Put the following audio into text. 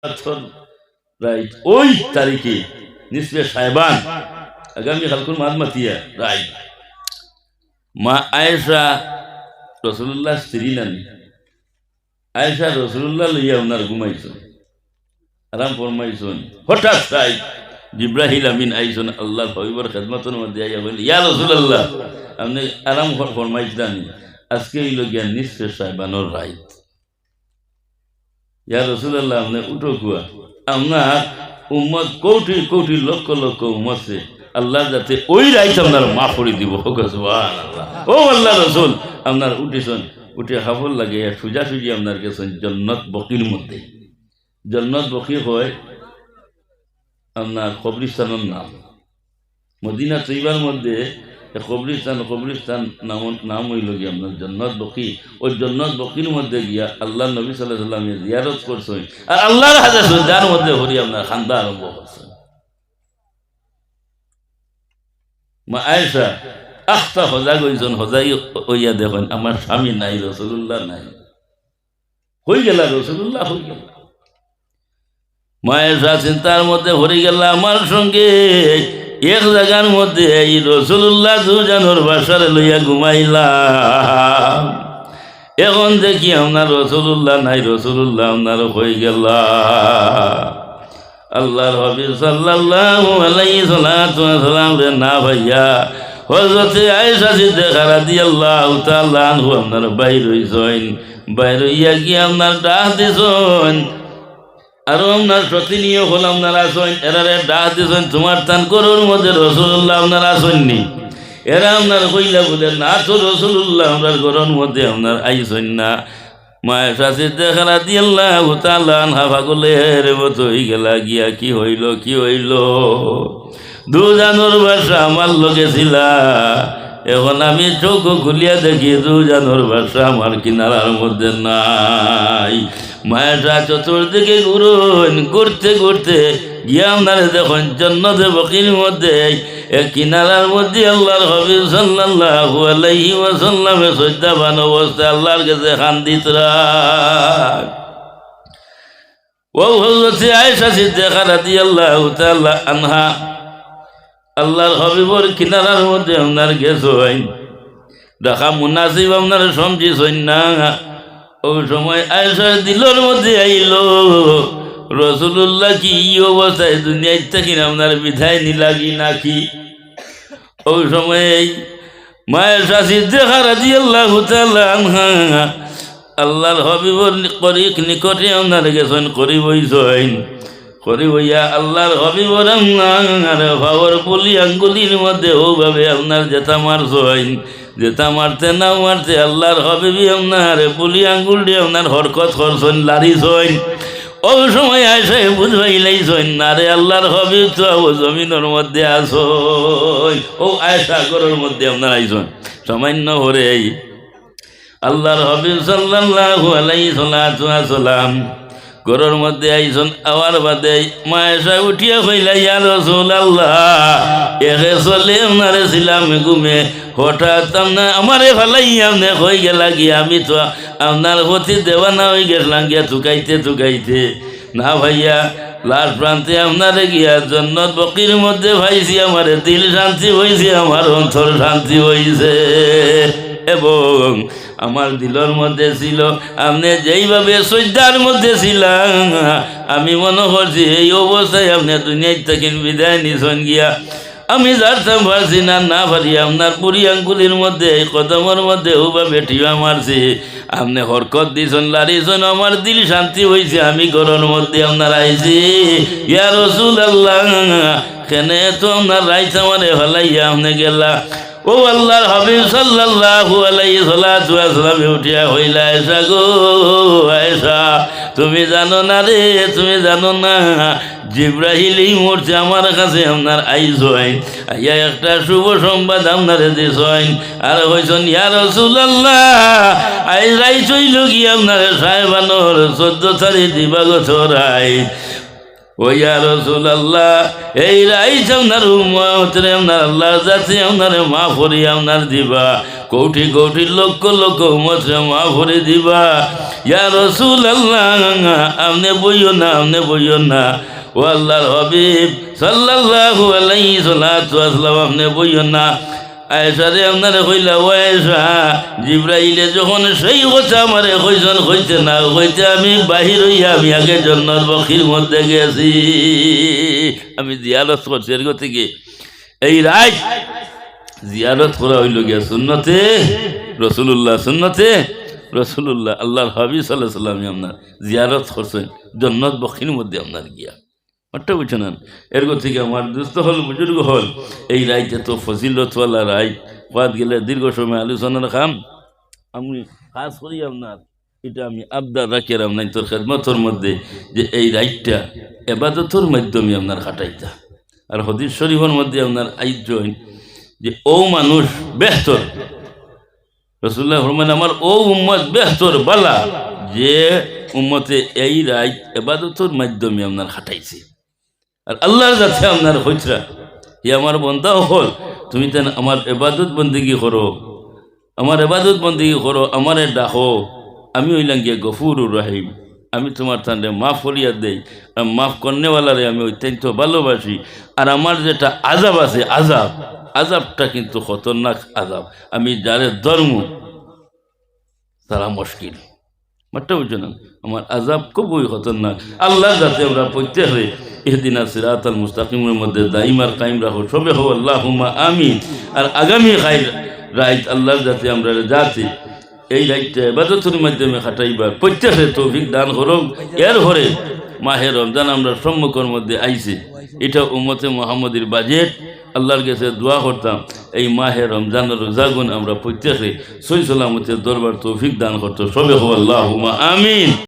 Right ওই তারিখে নিসবে সাহেবান আগামী কালকুর মাতিয়া রাইট মা আয়েশা রসুল্লাহ স্ত্রী নানি আয়েশা রসুল্লাহ লইয়া ওনার ঘুমাইছেন আরাম ফরমাইছেন হঠাৎ তাই জিব্রাহিল আমিন আইছেন আল্লাহর হবিবর খেদমতের মধ্যে আইয়া বলি ইয়া রাসূলুল্লাহ আপনি আরাম ফরমাইছেন আজকে হইল গিয়া নিসফে সাহেবানোর রাইত ইয়া রাসূলুল্লাহ আপনি উঠো কুয়া আপনার উম্মত কোটি কোটি লক্ষ লক্ষ উম্মতছে আল্লাহ যাতে ওই রাইত আপনার মাফ করে দিব সুবহানাল্লাহ ও আল্লাহ রসুল আপনার উঠেছেন উঠে হাফল লাগে সোজাসুজি আপনার গেছেন জন্নত বকির মধ্যে জন্নত বকি হয় আপনার কবরিস্তানের নাম মদিনা তৈবার মধ্যে কবরিস্তান নাম হইল গিয়া আপনার জন্নত বকি ওই জন্নত বকির মধ্যে গিয়া আল্লাহ নবী সাল্লাল্লাহু আলাইহি ওয়াসাল্লাম জিয়ারত করছেন আর আল্লাহর হাজার যার মধ্যে হরি আপনার খান্দা আরম্ভ করছেন মা আয়েশা আখতা হজা গইছেন হজাই হইয়া দেখেন আমার স্বামী নাই রাসূলুল্লাহ নাই হই গেল রাসূলুল্লাহ হই গেল মা আয়েশা চিন্তার মধ্যে হরি গেল আমার সঙ্গে এক জায়গার মধ্যে এই রাসূলুল্লাহ দুজনের বাসারে লইয়া ঘুমাইলাম এখন দেখি আপনার রাসূলুল্লাহ নাই রাসূলুল্লাহ আপনার হয়ে গেল আল্লাহর হাবিব সাল্লাল্লাহু আলাইহি সাল্লাম রে না ভাইয়া হযরত আয়েশা সিদ্দিকা রাদিয়াল্লাহু তাআলা আনহু আপনার বাইর হইছেন বাইর হইয়া কি আপনার ডাক দিছেন আর আপনার সতিনীয় হল আপনার আসেন এরারে ডাক দিছেন তোমার তান করুর মধ্যে রাসূলুল্লাহ আপনার আসেননি এরা আপনার কইলা বলে না তো রাসূলুল্লাহ আপনার ঘরের মধ্যে আপনার আইছেন না মায়েশা সিদ্দিকা রাদিয়াল্লাহু তাআলা আনহা পাগলের মতো হয়ে গেলা গিয়া কি হইল দুজনের বাসা আমার লগে ছিলা এখন আমি চোখ খুলিয়া দেখি দুজনের বাসা আমার কিনারার মধ্যে নাই মায়েশা চতুর্দিকে ঘুরতে ঘুরতে গিয়া আপনারে দেখুন জন্নতে বকির মধ্যে এক কিনারার মধ্যে আল্লাহর হাবিব সাল্লাল্লাহু আলাইহি ওয়াসাল্লামে সজ্জাবান অবস্থায় আল্লাহর কাছে কান্দিতরা ও হযরত আয়েশা সিদ্দিকা রাদিয়াল্লাহু তাআলা আনহা আল্লাহর হাবিবর কিনারার মধ্যে আপনার গেছেন দেখা মুনাসিব আপনার সমঝিছেন না ওই সময় আয়েশার দিলের মধ্যে আইল রাসূলুল্লাহ কি অবস্থায় দুনিয়া থেকে আপনার বিদায় নিলাগি নাকি ওই সময় মায়েশা সিদ্দিকা রাদিয়াল্লাহু তাআলা আনহা আল্লাহর হাবিবর নিকটে আপনার গেছেন করি বইয়া আল্লাহর হাবিবর আপনার ভাবর বলি আঙ্গুলির মধ্যে ওভাবে আপনার যেটা মারছেন যেটা মারতে না মারতে আল্লাহর হাবিবি আপনার বলি আঙ্গুল দিয়ে আপনার হরকত করছেন লাড়িছেন ওই সময় আয়েশা বুঝাইলাইছেন না রে আল্লাহর হাবিব তো জমিনের মধ্যে আসো ও আয়েশা ঘরের মধ্যে আপনার আইছেন সামান্য হরে আল্লাহর হাবিব সাল্লাল্লাহু আলাইহি সাল্লাম ঘরের মধ্যে আইছেন আওয়ার বাদে মায়েশা উঠিয়া কইলা ইয়া রাসূলুল্লাহ এহে চলে আপনারে ছিলাম ঘুমে হঠাৎ আপনার আমারে ফালাইয়া আপনি হয়ে গেলা গিয়া আমি তো আপনার হতে দেওয়ানা হয়ে গেলাম গিয়া থুকাইতে না ভাইয়া লাস্ট প্রান্তে আপনারে গিয়া জন্নত বকির মধ্যে ভাইছি আমার দিল শান্তি হয়েছে আমার অন্তর শান্তি হয়েছে এবং আমার দিলের মধ্যে ছিল আপনি যেইভাবে সজ্জার মধ্যে ছিলাম আমি মনে করছি এই অবস্থায় আপনি দুনিয়ার থেকে বিদায় নিছেন গিয়া আমি যারতাম পারছি না পারি আপনার পুরি আঙ্গুলির মধ্যে কদমের মধ্যে ওভাবে টিয়া মারছি আপনি হরকত দিয়েছেন লাড়িয়েছেন আমার দিল শান্তি হয়েছে আমি ঘরের মধ্যে আপনার আইছি ইয়া রাসূলুল্লাহ কেনে তো আপনার রাইত আমারে হলাইয়া আপনি গেলা ও আল্লাহর হাবিব সাল্লাল্লাহু আলাইহি সাল্লাম উঠিয়া হইলা আয়েশা গো আয়েশা তুমি জানো না রে তুমি জানো না জিব্রাহিল এই মুহূর্তে আমার কাছে আপনার আইছেন আইয়া একটা শুভ সংবাদ আপনারে দিছেন আর হইছেন ইয়া রাসূলুল্লাহ আইছইল কি আপনার সাহেবানোর 14 তারিখ দিবাগত রাইত ও ইয়া রাসূলুল্লাহ, এই রাইজ আপনার উম্মতরে আপনার আল্লাহর জাতি আপনারে মাফ করে আপনার দিবা, কোটি কোটি লক্ষ লক্ষ উম্মতরে মাফ করে দিবা। ইয়া রাসূলুল্লাহ, আপনি বইও না, আপনি বইও না, ও আল্লাহর হাবিব সাল্লাল্লাহু আলাইহি সাল্লাতু ওয়াসাল্লাম, আপনি বইও না। আয়েশারে আপনারে কইলা, ও আয়েশা, জিবরাইলে যখন সেই কথা আমারে কইছেন, কইতে না কইতে আমি বাহির হইয়া আমি আগে জন্নত বখির মধ্যে গেছি, আমি জিয়ারত করছি। এর থেকে এই রাত জিয়ারত করা হইল গিয়া সুন্নতে রসুল্লাহ, সুন্নতে রসুল্লাহ। আল্লাহর হাবিব সাল্লাল্লাহু আলাইহি সাল্লাম আপনার জিয়ারত করছেন জন্নত বখির মধ্যে আপনার গিয়া, মাঠটা বুঝে নেন। এর থেকে আমার দুস্থ হল, বুজুর্গ হল, এই রাইতে তো ফজিলতওয়ালা রায়, বাদ গেলে দীর্ঘ সময় আলোচনার খাম। আমি খাস করি আপনার এটা আমি আবদার রাখি আপনার তোর খেদমতর মধ্যে, যে এই রাইটটা এবাদতর মাধ্যমে আপনার কাটাইতা। আর হদিস শরীফের মধ্যে আপনার আইজন যে ও মানুষ বেহতর, রাসূলুল্লাহ ফরমান আমার ও উম্মত বেহতর বালা, যে উম্মতে এই রাইট এবাদতর মাধ্যমে আপনার কাটাইছে। আর আল্লাহর কাছে আপনার হইতরা, ই আমার বন্ধা হল, তুমি তেন আমার এবাদত বন্দিগি করো, আমার এবাদত বন্দিগি করো, আমারে ডাকো, আমি হইলাম গিয়ে গফুরুর রহিম, আমি তোমার তান্ডে মাফ করিয়া দেই, আর মাফ করনেওয়ালারে আমি অত্যন্ত ভালোবাসি। আর আমার যেটা আজাব আছে, আজাব, আজাবটা কিন্তু খতরনাক আজাব, আমি যারে ধর্ম তারা মুশকিল, মাঠটা বুঝছো না, আমার আজাব খুবই খতরনাক। আল্লাহ যাতে আমরা প্রত্যেকে ইহদিনা সিরাতাল মুস্তাকিমের মধ্যে দাইমার কায়েম রাখো, সবে হো আল্লাহুম্মা আমিন। আর আগামী খাইর রাইত আল্লাহর যাতে আমরা যাতে এই রাইটটা ইবাদতের মাধ্যমে খাটাইবার প্রত্যেকে তৌফিক দান করুক। এর পরে মাহে রমজান আমরা সম্মুখের মধ্যে আইছে, এটা উম্মতে মুহাম্মদীর বাজেট। আল্লাহর কাছে দোয়া করতাম এই মাহে রমজানের রোজাগুন আমরা প্রত্যেকে সহি সালামতের দরবার তৌফিক দান করতো, সবে হো আল্লাহুম্মা আমিন।